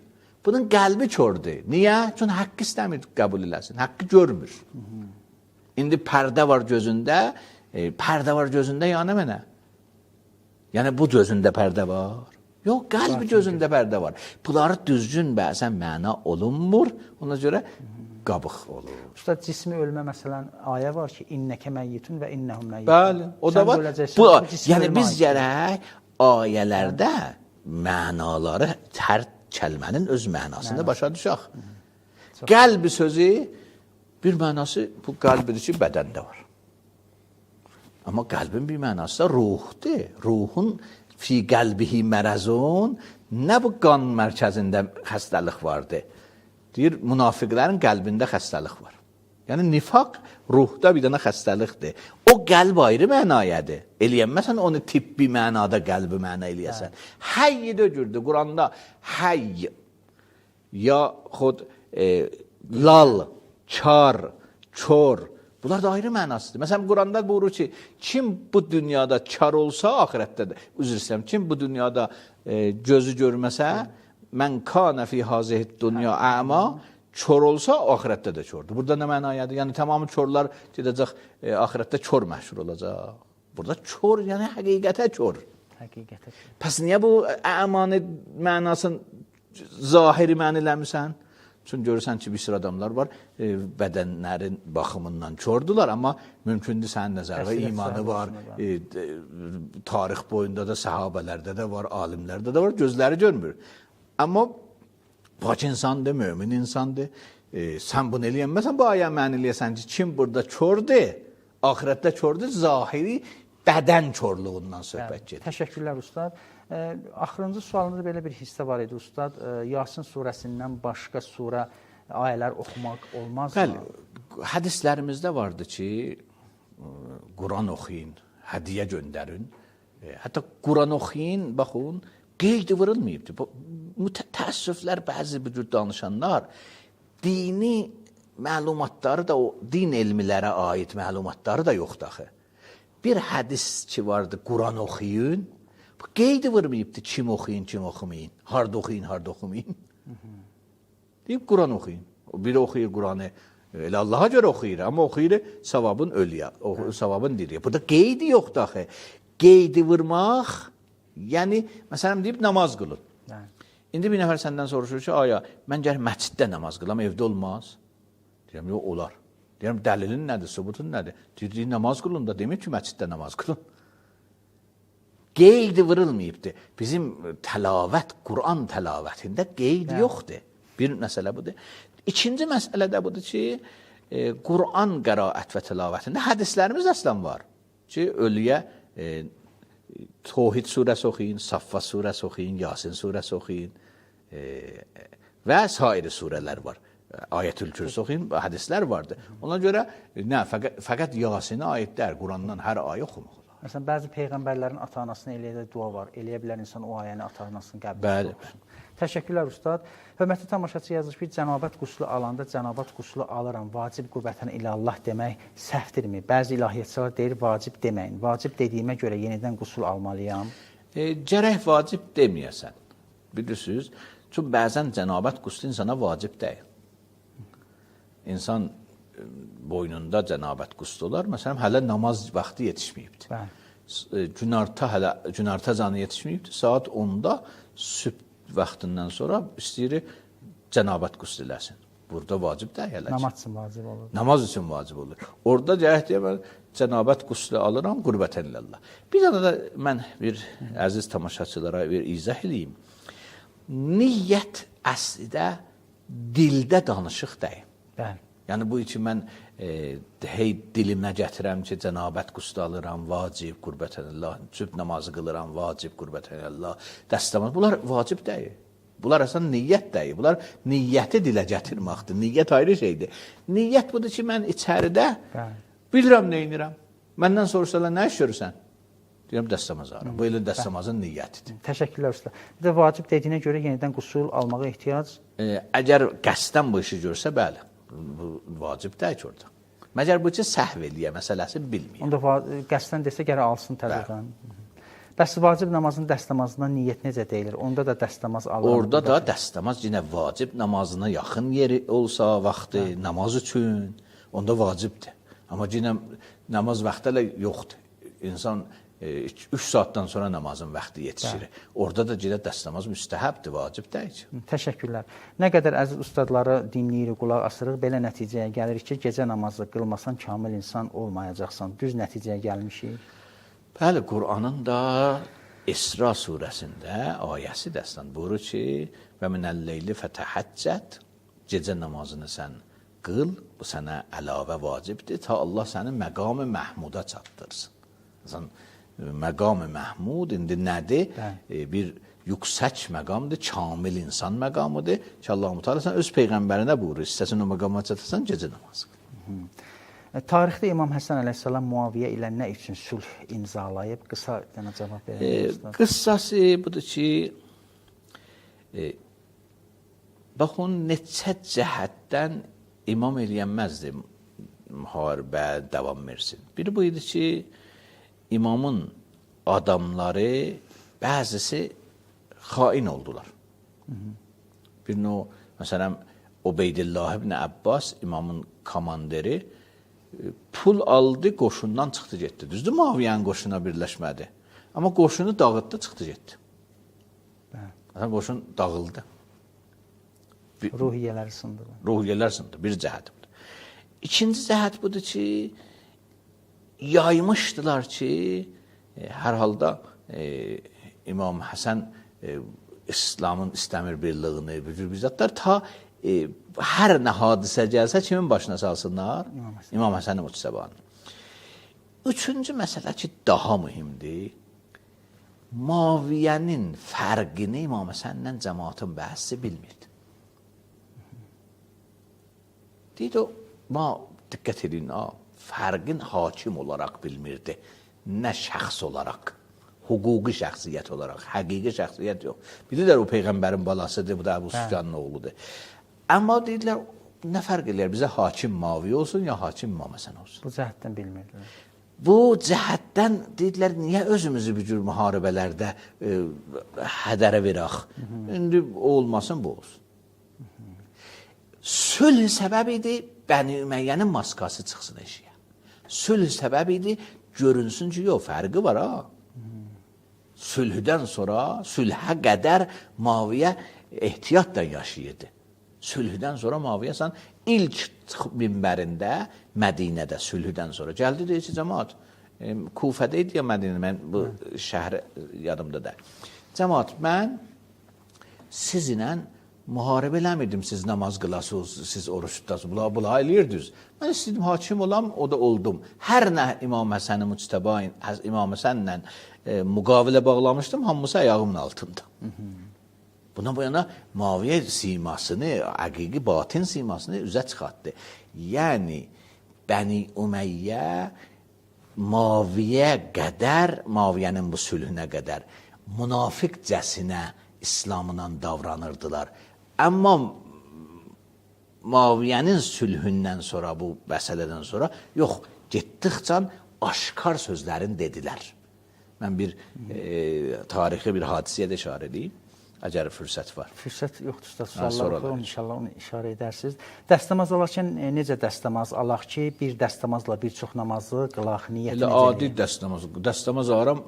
Bunun qəlbi çordur. Niyə? Çünki haqqı istəmir qəbul eləsin. Haqqı görmür. İndi pərdə var gözündə. Pərdə var gözündə yəni mənə. Yəni bu gözündə pərdə var. Yox, qəlbi gözündə pərdə var. Bunları düzgün bəzən məna olunmur. Ona görə qabıq olur. Ustad, cismi ölmə məsələn ayə var ki, innəkə məyyitun və innəhum məyyitun. Bəli, o da var. Yəni biz gərək ayələrdə mənaları hər kəlmənin öz mənasını başa düşək. Qəlbi sözü bir mənası bu qəlbidir ki, bədəndə var. Amma qəlbin bir mənası da ruhdur. Ruhun fi qəlbihi mərəzun, nə bu qan mərkəzində xəstəlik vardır? Deyir, münafiqlərin qəlbində xəstəlik var. Yəni nifaq ruhda bir dənə xəstəlikdir. O qəlb ayrı mənayədir. Eləyənməsən onu tibbi mənada qəlbi məna eləyəsən. Həy də cürdür. Quranda həy yaxud lal, çar, çor, bunlar da ayrı mənasıdır. Məsələn, Quranda buyurur ki, kim bu dünyada çar olsa, ahirətdə də, üzr istəyirəm, kim bu dünyada gözü görməsə, mən kanə fi hazihid dünya əma, çor olsa, ahirətdə də çordur. Burada nə mənayədir? Yəni, tamamı çorlar gedəcək, ahirətdə çor məşhur olacaq. Burada çor, yəni həqiqətə çor. Həqiqətə çor. Pəs niyə bu əmanı mənasını zahiri məniləmirsən? Çünki görürsən ki, bir sıra adamlar var, bədənlərin baxımından çordular, amma mümkündür sənin nəzərə imanı var, tarix boyunda da, səhabələrdə də var, alimlərdə də var, gözləri görmür. Amma pak insandır, mömin insandır. Sən bunu eləyənməsən, bu ayə məni eləyəsən ki, kim burada çordur, ahirətdə çordur, zahiri bədən çorluğundan söhbət gedir. Təşəkkürlər, Ustad. Axırıncı sualımızda belə bir hissə var idi, Ustad. Yasin surəsindən başqa surə, ayələr oxumaq olmaz mı? Bəli, hədislərimizdə vardı ki, Quran oxuyun, hədiyə göndərin. Hətta Quran oxuyun, baxın, qeyd vurulmayıbdır. Təəssüflər, bəzi bu cür danışanlar dini məlumatları da, o din elmilərə aid məlumatları da yoxdur axı. Bir hədis ki vardı, Quran oxuyun, qeyd vurmayıbdır, kim oxuyun, kim oxumayın, harda oxuyun, harda oxumayın. Deyib, Quran oxuyun. Biri oxuyur Quranı Elə Allaha görə oxuyur, amma oxuyur savabın ölüyə, savabın diriyə. Burada qeydi yoxdur axı. Qeydi vurmaq, yəni, məsələn, deyib namaz qılın. İndi bir nəfər səndən soruşur ki, aya, mən gəlir məsciddə namaz qılam, evdə olmaz. Deyirəm, yox, olar. Deyirəm, dəlilin nədir, subutun nədir? Deyir, namaz qılın da, demir ki, məsciddə namaz qılın. Qeydi vurulmayıbdır. Bizim təlavət, Quran təlavətində qeydi yoxdur. Bir məsələ budur. İkinci məsələ də budur ki, Quran qəraət və təlavətində hədislərimiz əslən var. Ki, ölüyə Tohid surəsi oxuyun, Saffat surəsi oxuyun, Yasin surəsi oxuyun və sair surələr var. Ayətül Kürsü oxuyun, hədislər vardır. Ona görə fəqət Yasinə aidlər, Qurandan hər ayə oxumaq. Məsələn, bəzi peyğəmbərlərin ata-anasına eləyə dua var. Eləyə bilər insan o ayəni ata-anasının qəbul olsun. Təşəkkürlər ustad. Hörmətli tamaşaçı yazmış bir cənabət quslu alanda cənabət quslu alıram. Vacib qürbətən ilə Allah demək səhvdirmi? Bəzi ilahiyyatçılar deyir vacib deməyin. Vacib dediyimə görə yenidən qusul almalıyam. Gərək vacib deməyəsən. Bilirsiniz, çünki bəzən cənabət quslu insana vacib deyil. İnsan boynunda cənabət quslu olar. Məsələn, hələ namaz vaxtı yetişməyibdir. Günarta canı yetişməyibdir. Saat 10-da sübh vaxtından sonra istəyir cənabət quslu eləsin. Burada vacib deyil. Namaz üçün vacib olur. Namaz üçün vacib olur. Orada gərək deyə mən cənabət quslu alıram, qürbətən illallah. Bir dənə də mən bir əziz tamaşaçılara bir izah edeyim. Niyyət əslidə dildə danışıq deyil. Bəli. Yəni bu üçün mən dilimə gətirəm ki, cənabət quslu alıram, vacib, qürbətənillah, sübh namazı qılıram, vacib, qürbətənillah, dəstəmaz. Bunlar vacib deyil. Bunlar əslən niyyət deyil. Bunlar niyyəti dilə gətirməkdir. Niyyət ayrı şeydir. Niyyət budur ki, mən içəridə bilirəm, nə edirəm. Məndən soruşsalar, nə iş görürsən? Deyirəm, dəstəmaz alıram. Bu ilin dəstəmazın niyyətidir. Təşəkkürlər usta. Bir də vacib dediyinə görə yenidən qusul almağa ehtiyac? Əgər qəsdən bu işi görsə, bəli. Bu vacib deyil ki orada. Məgər bu ki, səhv eləyə məsələsini bilməyir. Onda qəsdən desə gərək alsın təzədən. Bəs vacib namazın dəstəmazından niyyət necə deyilir? Onda da dəstəmaz alır. Orada da dəstəmaz yenə vacib namazına yaxın yeri olsa vaxtı, namaz üçün, onda vacibdir. Amma yenə namaz vaxtı elə yoxdur. İnsan 3 saatdan sonra namazın vaxtı yetişir. Orada da yenə dəstəmaz müstəhəbdir, vacib deyil. Təşəkkürlər. Nə qədər əziz ustadları dinləyirik, qulaq asırıq, belə nəticəyə gəlirik ki, gecə namazı qılmasan kamil insan olmayacaqsan. Düz nəticəyə gəlmişik. Bəli, Quranın da İsra surəsində ayəsi dəstən buyurur ki, və minəl-leyli fətəhəccət, gecə namazını sən qıl, bu sənə əlavə vacibdir, ta Allah səni məqam-ı məhmuda çatdırsın. Məsələn, məqam-ı məhmud indi nədir? Bir yüksək məqamdır, kamil insan məqamıdır ki, Allah-u Teala sən öz peyğəmbərinə buyurur, istəsən o məqama çatırsan, gecə namazı qıl. Tarixdə İmam Həsən əleyhissalam Muaviyə ilə nə üçün sülh imzalayıb? Qısa dənə cavab verin. Qıssası budur ki, baxın, neçə cəhətdən imam eləyənməzdir müharibə davam versin. Biri bu idi ki, imamın adamları bəzisi xain oldular. Bir o, məsələn, Ubeydillah ibn Abbas, imamın komandiri, pul aldı, qoşundan çıxdı, getdi. Düzdür, Muaviyyənin qoşuna birləşmədi. Amma qoşunu dağıtdı, çıxdı, getdi. Qoşun dağıldı. Ruhiyyələri sındı. Ruhiyyələr sındı, bir cəhət budur. İkinci cəhət budur ki, yaymışdılar ki, hər halda İmam Həsən İslamın istəmir birliğini, bücür bizatlar ta hər nə hadisə gəlsə kimin başına salsınlar? İmam Həsənin Muçsəbanın. Üçüncü məsələ ki, daha mühimdir. Muaviyyənin fərqini İmam Həsəndən cəmaatın bəhəsi bilmirdi. Deyir o, diqqət edin, fərqin hakim olaraq bilmirdi. Nə şəxs olaraq, hüquqi şəxsiyyət olaraq, həqiqi şəxsiyyət yox. Bilirlər o Peyğəmbərin balasıdır, bu da Əbu Süfyanın oğludur. Amma deyirlər, nə fərq edir? Bizə hakim Muaviyyə olsun, ya hakim İmam Həsən olsun. Bu cəhətdən bilmirdilər. Bu cəhətdən deyirlər, niyə özümüzü bir cür müharibələrdə hədərə verək? İndi o olmasın, bu olsun. Sülh səbəbi idi, Bəni Üməyyənin maskası çıxsın eşiyə. Sülh səbəbi idi, görünsün ki, yox, fərqi var ha. Sülhdən sonra, sülhə qədər Muaviyə ehtiyatla yaşayırdı. Sülhdən sonra Muaviyə sən ilk minbərində Mədinədə sülhdən sonra gəldi deyir ki, cəmaat, Kufədə idi ya Mədinə, mən bu şəhər yadımda da. Cəmaat, mən sizinlə müharibə eləmirdim, siz namaz qılasınız, siz oruç tutasınız, bula eləyirdiniz. Mən istəydim, hakim olam, o da oldum. Hər nə İmam Həsəni Müctəbain, İmam Həsənlə müqavilə bağlamışdım, hamısı ayağımın altında. Buna bu yana Muaviyə simasını, həqiqi batin simasını üzə çıxartdı. Yəni, Bəni Ümeyyə Muaviyə qədər, Muaviyənin bu sülhünə qədər münafiqcəsinə İslamla davranırdılar. Amma Muaviyyənin sülhündən sonra, bu məsələdən sonra, yox, getdikcə aşkar sözlərin dedilər. Mən bir tarixi bir hadisəyə də işarə edeyim, əgər fürsət var. Fürsət yoxdur, usta, suallar var, inşallah onu işarə edərsiniz. Dəstəmaz olarkən necə dəstəmaz alaq ki, bir dəstəmazla bir çox namazı qılaq, niyyəti necə? Adi dəstəmaz aram,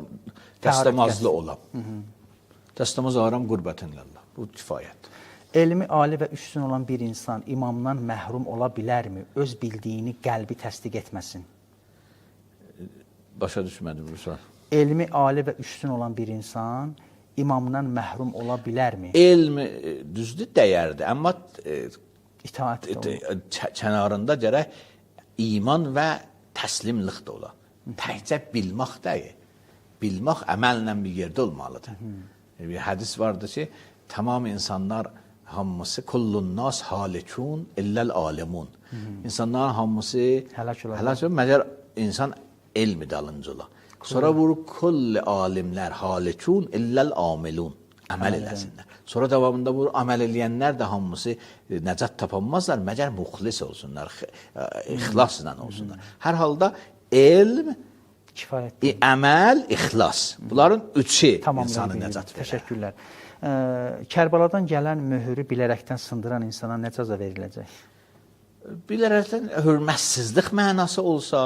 dəstəmazlı olam. Dəstəmaz aram qurbətinləllah, bu kifayət. Elmi, ali və üstün olan bir insan imamdan məhrum ola bilərmi? Öz bildiyini qəlbi təsdiq etməsin. Başa düşmədim bu sual. Elmi, ali və üstün olan bir insan imamdan məhrum ola bilərmi? Elm düzdür, dəyərdir, amma İtaət kənarında gərək iman və təslimlik də ola. Təkcə bilmək deyil. Bilmək əməllə bir yerdə olmalıdır. Bir hədis vardır ki, tamam insanlar hamısı kullunnas halikun illəl alimun. İnsanların hamısı həlak olur, məgər insan elmi dalınca ola. Sonra vurur kulli alimlər halikun illəl amilun. Əməl eləsinlər. Sonra davamında vurur əməl eləyənlər də hamısı nəcat tapanmazlar, məgər muxlis olsunlar, ixlasla olsunlar. Hər halda elm, əməl, ixlas. Bunların üçü insanı nəcat verir. Təşəkkürlər. Kərbaladan gələn möhürü bilərəkdən sındıran insana nə cəza veriləcək? Bilərəkdən hörmətsizlik mənası olsa,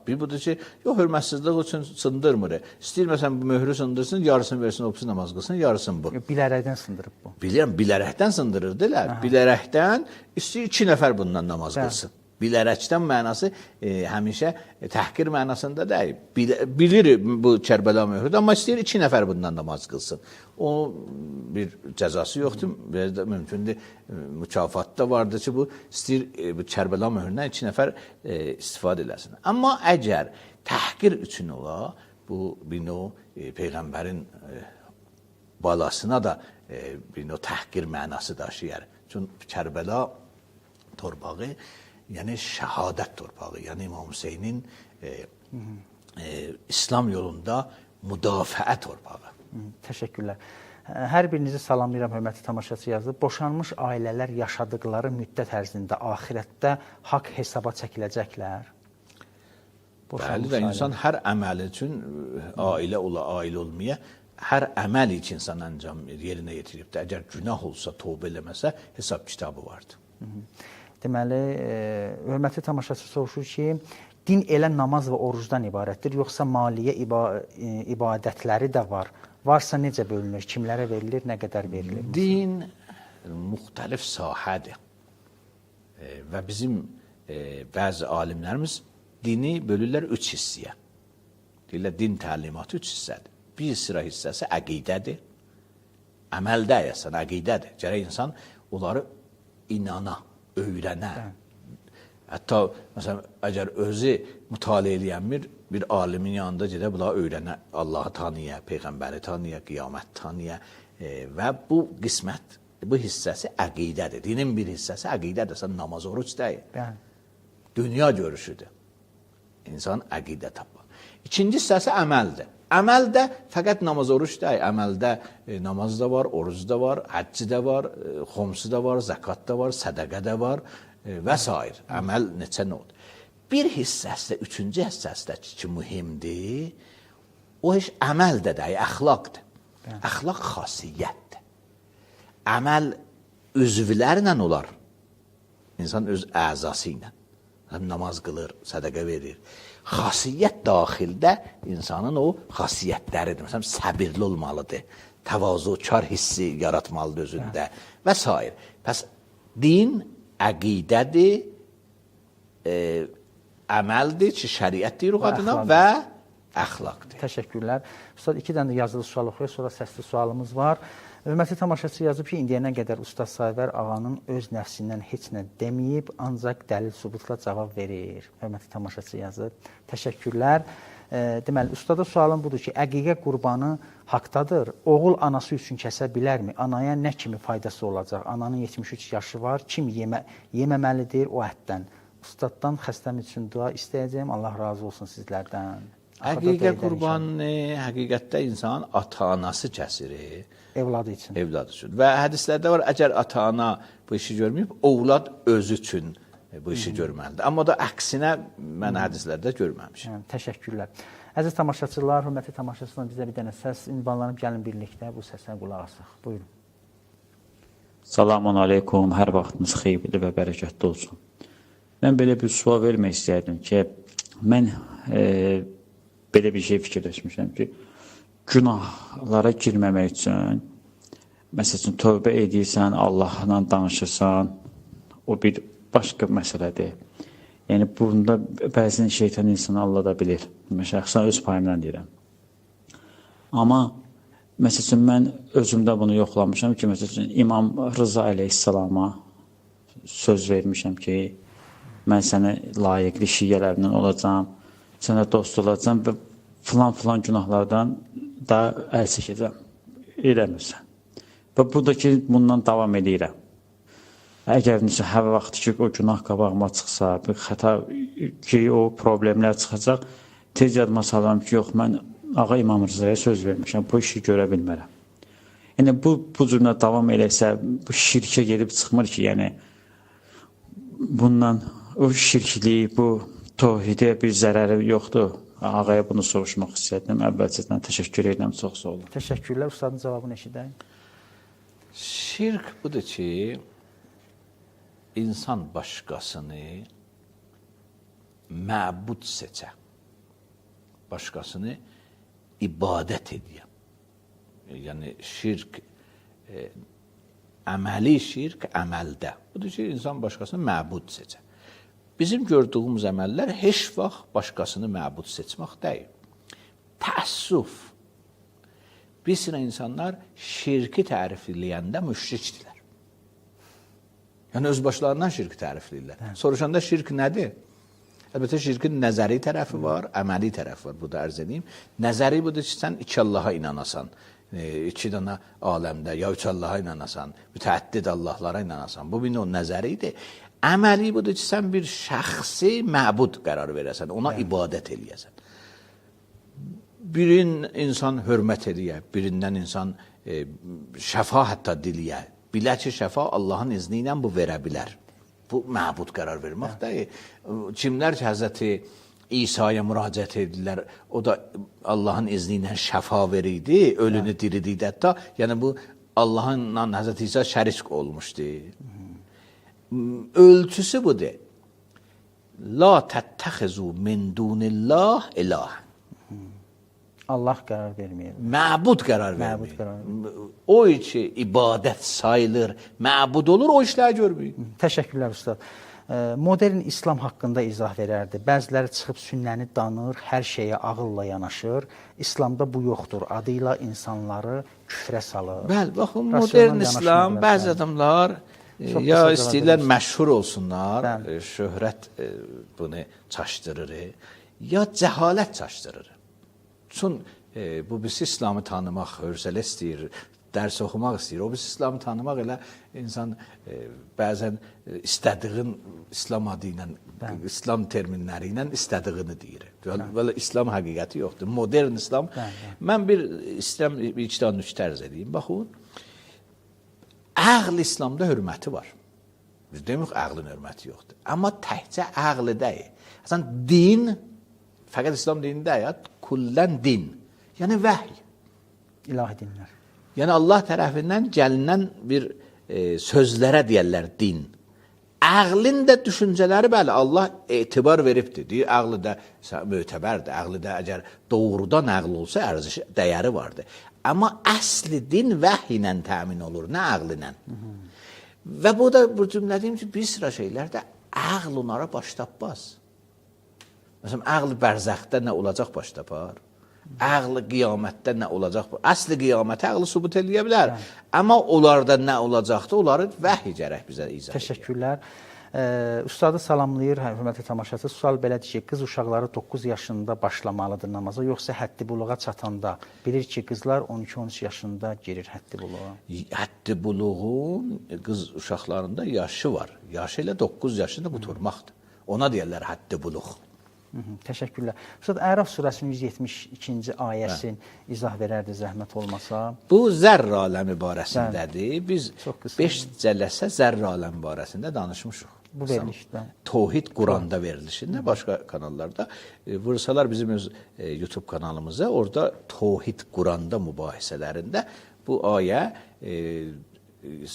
bir budur ki, yox, hörmətsizlik üçün sındırmır. İstəyir, məsələn, möhürü sındırsın, yarısını versin, opsi namaz qılsın, yarısını bu. Bilərəkdən sındırıb bu. Bilirəm, bilərəkdən sındırırdılar. Bilərəkdən istəyir 2 nəfər bundan namaz qılsın. Bilərəkdən mənası həmişə təhqir mənasında deyil. Bilir bu Kərbəla möhrüdür, amma istəyir 2 nəfər bundan namaz qılsın. O bir cəzası yoxdur. Biraz da mümkündür, mükafat da vardır ki, bu istəyir bu Kərbəla möhründən 2 nəfər istifadə eləsin. Amma əgər təhqir üçün ola, bu bir növ Peyğəmbərin balasına da bir növ təhqir mənası daşıyır. Çünki Kərbəla torpağı, yəni şəhadət torpağı, yəni İmam Hüseynin İslam yolunda müdafiə torpağı. Təşəkkürlər. Hər birinizi salamlayıram, hörmətli tamaşaçı yazıb. Boşanmış ailələr yaşadıkları müddət ərzində axirətdə haqq hesaba çəkiləcəklər. Bəli də insan hər əməl üçün ailə ola, ailə olmaya, hər əməl için insan əncam yerinə yetirib də, əgər günah olsa, tövbə eləməsə, hesab kitabı vardır. Deməli, hörmətli tamaşaçı soruşur ki, din elə namaz və orucdan ibarətdir, yoxsa maliyyə ibadətləri də var? Varsa necə bölünür, kimlərə verilir, nə qədər verilir? Din müxtəlif sahədir və bizim bəzi alimlərimiz dini bölürlər 3 hissəyə. Deyirlər, din təlimatı 3 hissədir. Bir sıra hissəsi əqidədir, əməldə əsən əqidədir. Gərək insan onları inana, öyrənə. Hətta, məsələn, əgər özü mütaliə eləyən bir alimin yanında gedə, bunları öyrənə, Allahı tanıya, Peyğəmbəri tanıya, qiyamət tanıya və bu qismət, bu hissəsi əqidədir. Dinin bir hissəsi əqidədir, namaz, oruç deyil. Dünya görüşüdür. İnsan əqidə tapar. İkinci hissəsi əməldir. Əməl də fəqət namaz, oruç deyil. Əməldə namaz da var, oruc da var, həcci də var, xomsu da var, zəkat da var, sədəqə də var və s. Əməl neçə nədir? Bir hissəsi də, üçüncü hissəsi də ki, mühimdir, o heç əməl də deyil, əxlaqdır. Əxlaq xasiyyətdir. Əməl üzvlərlə olar, insan öz əzası ilə. namaz qılır, sədəqə verir. Xasiyyət daxildə insanın o xasiyyətləridir. Məsələn, səbirli olmalıdır, təvazukar hissi yaratmalıdır özündə və s. Pəs din əqidədir, əməldir ki, şəriət deyir o adına və əxlaqdır. Təşəkkürlər. Ustad, 2 dənə də yazılı sual oxuyur, sonra səsli sualımız var. Hörmətli tamaşaçı yazıb ki, indiyənə qədər Ustad Sayvar ağanın öz nəfsindən heç nə deməyib, ancaq dəlil sübutla cavab verir. Hörmətli tamaşaçı yazıb. Təşəkkürlər. Deməli, Ustada sualım budur ki, əqiqə qurbanı haqdadır. Oğul anası üçün kəsə bilərmi? Anaya nə kimi faydası olacaq? Ananın 73 yaşı var, kim yeməməlidir o ətdən? Ustaddan xəstəm üçün dua istəyəcəyim. Allah razı olsun sizlərdən. Əqiqə qurbanını həqiqətdə insan ata-anası kəsir. Evladı üçün. Evladı üçün. Və hədislərdə var, əgər ata-ana bu işi görməyib, ovlad özü üçün bu işi görməlidir. Amma da əksinə mən hədislərdə görməmişəm. Təşəkkürlər. Əziz tamaşaçılar, hörmətli tamaşaçılar, bizə bir dənə səs ünvanlanıb, gəlin birlikdə bu səsə qulaq asaq. Buyurun. Selamun aleykum, hər vaxtınız xeyirli və bərəkətli olsun. Mən belə bir sual vermək istəyərdim ki, mən belə bir şey fikirləşmişəm ki, günahlara girməmək üçün, məsəl üçün, tövbə edirsən, Allahla danışırsan, o bir başqa məsələdir. Yəni, bunda bəzən şeytan insanı allada bilir. Şəxsən öz payımdan deyirəm. Amma, məsəl üçün, mən özümdə bunu yoxlamışam ki, məsəl üçün, İmam Rıza əleyhissalama söz vermişəm ki, mən sənə layiqli şiyyələrindən olacam, sənə dost olacam və filan günahlardan da əl çəkəcəm, eləmirsən. Və buradakı bundan davam edirəm. Əgər hər vaxt ki, o günah qabağıma çıxsa, bir xəta ki, o problemlər çıxacaq, tez yadıma salıram ki, yox, mən Ağa İmam Rızaya söz vermişəm, bu işi görə bilmərəm. Yəni, bu cürlə davam eləsə, bu şirkə gedib çıxmır ki, yəni, bundan o şirkliyi, bu tövhidə bir zərəri yoxdur. Ağaya bunu soruşmaq istəyirdim. Əvvəlcədən təşəkkür edirəm, çox sağ olun. Təşəkkürlər, ustadın cavabını eşidək. Şirk budur ki, insan başqasını məbud seçə, başqasını ibadət edə. Yəni, şirk, əməli şirk əməldə. Budur ki, insan başqasını məbud seçə. Bizim gördüyümüz əməllər heç vaxt başqasını məbud seçmək deyil. Təəssüf. Bir sıra insanlar şirki tərifləyəndə müşrikdirlər. Yəni, öz başlarından şirki tərifləyirlər. Soruşanda şirk nədir? Əlbəttə, şirkin nəzəri tərəfi var, əməli tərəfi var. Bu da ərz edeyim. Nəzəri budur ki, sən 2 Allaha inanasan, 2 dənə aləmdə, ya 3 Allaha inanasan, mütəəddid Allahlara inanasan. Bu bir nəzəridir. Əməli budur ki, sən bir şəxsi məbud qərar verəsən, ona ibadət eləyəsən. Birin insan hörmət eləyə, birindən insan şəfa hətta diliyə. Bilə ki, şəfa Allahın izni ilə bu verə bilər. Bu məbud qərar vermək deyil. Kimlər ki, Həzrəti İsa'ya müraciət edirlər, o da Allahın izni ilə şəfa verirdi, ölünü diridiydi hətta. Yəni, bu Allahınla Həzrəti İsa şərik olmuşdu. Ölçüsü budur. La təttəxizu min dunillah ilah. Allah qərar verməyir. Məbud qərar verməyir. O ki, ibadət sayılır, məbud olur, o işləri görməyir. Təşəkkürlər, ustad. Modern İslam haqqında izah verərdi. Bəziləri çıxıb sünnəni danır, hər şeyə ağılla yanaşır. İslamda bu yoxdur. Adıyla insanları küfrə salır. Bəli, baxın, modern İslam, bəzi adamlar ya istəyirlər məşhur olsunlar, şöhrət bunu çaşdırır, ya cəhalət çaşdırır. Çün bu birisi İslamı tanımaq, hövsələ istəyir, dərs oxumaq istəyir. O birisi İslamı tanımaq elə insan bəzən istədiğin İslam adı ilə, İslam terminləri ilə istədiyini deyir. Vələ İslam həqiqəti yoxdur. Modern İslam. Mən bir istəyirəm, bir iki dənə nüktə ərz edeyim. Baxın, əql İslamda hörməti var. Biz demək, əqlin hörməti yoxdur. Amma təkcə əqli deyil. Əslən, din, fəqət İslam dini deyil, kullən din. Yəni, vəhy. İlahi dinlər. Yəni, Allah tərəfindən gəlinən bir sözlərə deyərlər din. Ağlın da düşüncələri bəli Allah etibar veribdir. Deyir, ağlı da mötəbərdir. Ağlı da əgər doğrudan ağlı olsa ərziş dəyəri vardır. Amma əsli din vəhy ilə təmin olur, nə ağlı ilə. Və bu da bu cümlədiyim ki, bir sıra şeylərdə ağl onlara baş tapmaz. Məsələn, ağl bərzəxdə nə olacaq baş tapar? Ağlı qiyamətdə nə olacaq? Əsli qiyamətə ağlı sübut eləyə bilər. Amma onlarda nə olacaqdır, onları vəhy gərək bizə izah edir. Təşəkkürlər. Ustadı salamlayır, hörmətli tamaşaçı. Sual belədir ki, qız uşaqları 9 yaşında başlamalıdır namaza, yoxsa həddi buluğa çatanda? Bilir ki, qızlar 12-13 yaşında girir həddi buluğa. Həddi buluğun qız uşaqlarında yaşı var. Yaşı ilə 9 yaşında quturmaqdır. Ona deyirlər həddi buluğ. Təşəkkürlər. Ustad, Ərəf surəsinin 172-ci ayəsini izah verərdi zəhmət olmasa. Bu zərr aləmi barəsindədir. Biz 5 cələsə zərr aləmi barəsində danışmışıq. Bu verilişdə. Tohid Quranda verilişində, başqa kanallarda. Vursalar bizim öz YouTube kanalımıza, orada Tohid Quranda mübahisələrində bu ayə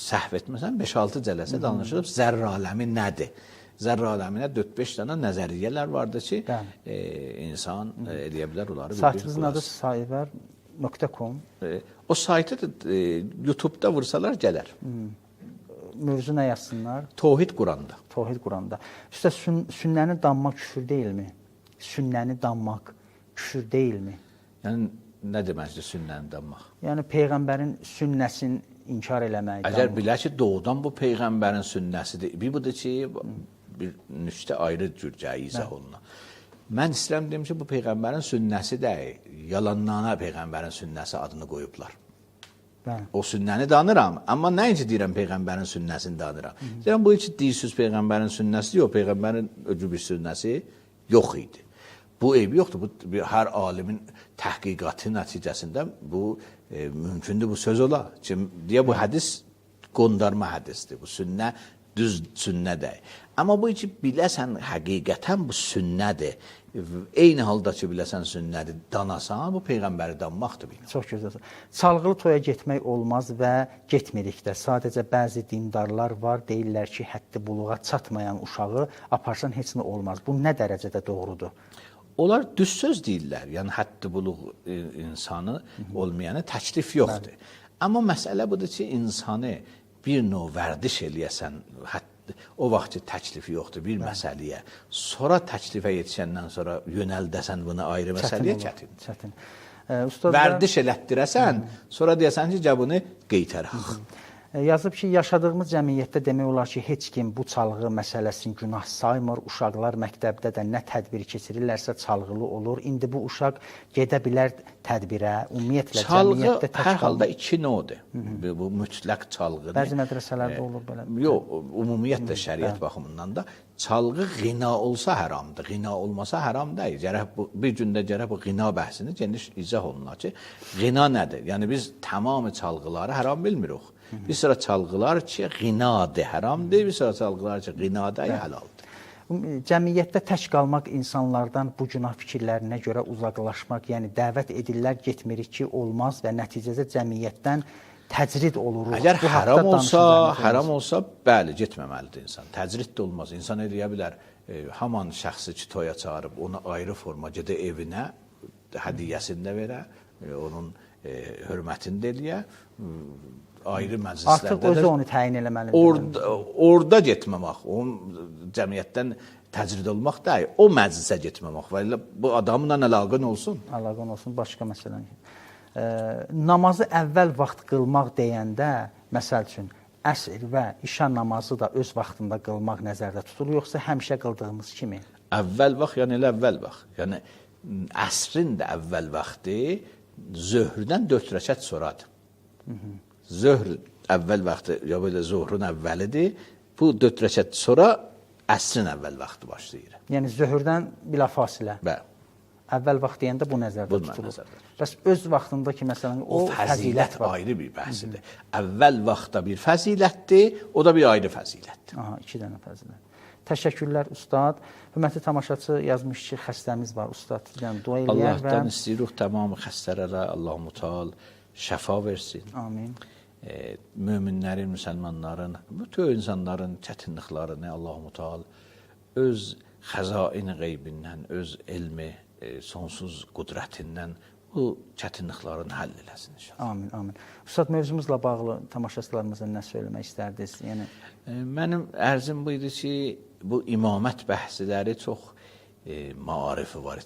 səhv etməsəm 5-6 cələsə danışılıb. Zərr aləmi nədir? Zərr aləminə 4-5 dənə nəzəriyyələr vardır ki, insan eləyə bilər onları. Saytınızın adı sayver.com. O saytı YouTube-da vursalar gələr. Mövzu nə yazsınlar? Tohid Quranda. Tohid Quranda. Üstə sünnəni danmaq küfür deyilmi? Sünnəni danmaq küfür deyilmi? Yəni, nə deməkdir sünnəni danmaq? Yəni, Peyğəmbərin sünnəsini inkar eləmək. Əgər bilə ki, doğudan bu Peyğəmbərin sünnəsidir. Bir budur ki, bir nüştə ayrı cürcə izah oluna. Mən istəyirəm deyim ki, bu Peyğəmbərin sünnəsi deyil. Yalanlana Peyğəmbərin sünnəsi adını qoyublar. Bəli. O sünnəni danıram, amma nəinki deyirəm Peyğəmbərin sünnəsini danıram. Deyirəm, bu iki deyirsiniz Peyğəmbərin sünnəsi yox, Peyğəmbərin öcü bir sünnəsi yox idi. Bu eybi yoxdur. Bu hər alimin təhqiqatı nəticəsində bu mümkündür bu söz ola. Deyə bu hədis qondarma hədisdir. Bu sünnə düz sünnədir. Amma bu ki biləsən həqiqətən bu sünnədir. Eyni halda ki biləsən sünnədir, danasan, bu Peyğəmbəri danmaqdır. Çox gözəl. Çalğılı toya getmək olmaz və getmirik də. Sadəcə bəzi dindarlar var, deyirlər ki, həddi buluğa çatmayan uşağı aparsan heç nə olmaz. Bu nə dərəcədə doğrudur? Onlar düz söz deyirlər. Yəni həddi buluq insanı olmayanı təklif yoxdur. Amma məsələ budur ki, insanı bir növ vərdiş eləyəsən, o vaxt ki, təklifi yoxdur bir məsələyə. Sonra təklifə yetişəndən sonra yönəldəsən bunu ayrı məsələyə çətin. Vərdiş elətdirəsən, sonra deyəsən ki, bunu qeytərək. Yazıb ki, yaşadığımız cəmiyyətdə demək olar ki, heç kim bu çalğı məsələsini günah saymır. Uşaqlar məktəbdə də nə tədbir keçirirlərsə çalğılı olur. İndi bu uşaq gedə bilər tədbirə, ümumiyyətlə cəmiyyətdə tək hər halda iki növdür. Bu mütləq çalğıdır. Bəzi mədrəsələrdə olur belə. Yox, ümumiyyətlə şəriət baxımından da çalğı qina olsa haramdır, qina olmasa haram deyil. Bir gündə gərək bu qina bəhsini geniş izah olunur ki, qina nədir? Yəni biz tamamı çalğıları haram bilmirik. Bir sıra çalğılar ki, qinadır, haramdır, bir sıra çalğılar ki, qinadır, halaldır. Cəmiyyətdə tək qalmaq insanlardan bu günah fikirlərinə görə uzaqlaşmaq, yəni dəvət edirlər, getmirik ki, olmaz və nəticədə cəmiyyətdən təcrid oluruq. Əgər haram olsa, bəli, getməməlidir insan. Təcrid də olmaz. İnsan eləyə bilər, haman şəxsi ki, toya çağırıb, ona ayrı forma gedə evinə, hədiyyəsini də verə, onun hörmətini də eləyə, ayrı məclislərdə artıq özü onu təyin eləməlidir. Orada getməmək, o cəmiyyətdən təcrid olmaq deyil, o məclisə getməmək. Bu adamla əlaqən olsun. Əlaqən olsun, başqa məsələ. Namazı əvvəl vaxt qılmaq deyəndə, məsəl üçün, əsr və işa namazı da öz vaxtında qılmaq nəzərdə tutulur, yoxsa həmişə qıldığımız kimi? Əvvəl vaxt, yəni elə əvvəl vaxt. Yəni, əsrin də əvvəl vaxtı zöhrdən 4 rəkət sonradır. Zöhr əvvəl vaxtı, ya belə zohrun əvvəlidir. Bu 4 rəkət sonra əsrin əvvəl vaxtı başlayır. Yəni zöhrdən bila fasilə. Bəli. Əvvəl vaxt deyəndə bu nəzərdə tutulur. Bəs öz vaxtındakı məsələn o fəzilət var. Ayrı bir bəhsidir. Əvvəl vaxtda bir fəzilətdir, o da bir ayrı fəzilətdir. Aha, 2 dənə fəzilət. Təşəkkürlər ustad. Hörmətli tamaşaçı yazmış ki, xəstəmiz var ustad. Yəni dua eləyər və Allahdan istəyirik tamam xəstələrə Allah Mütəal şəfa versin. Amin. möminlərin, müsəlmanların, bütün insanların çətinliklərini Allah-u Teala öz xəzain qeybindən, öz elmi, sonsuz qudrətindən bu çətinliklərini həll eləsin inşallah. Amin, amin. Üstad, mövzumuzla bağlı tamaşaçılarımıza nə söyləmək istərdiniz? Yəni mənim ərzim bu idi ki, bu imamət bəhsləri çox maarifi var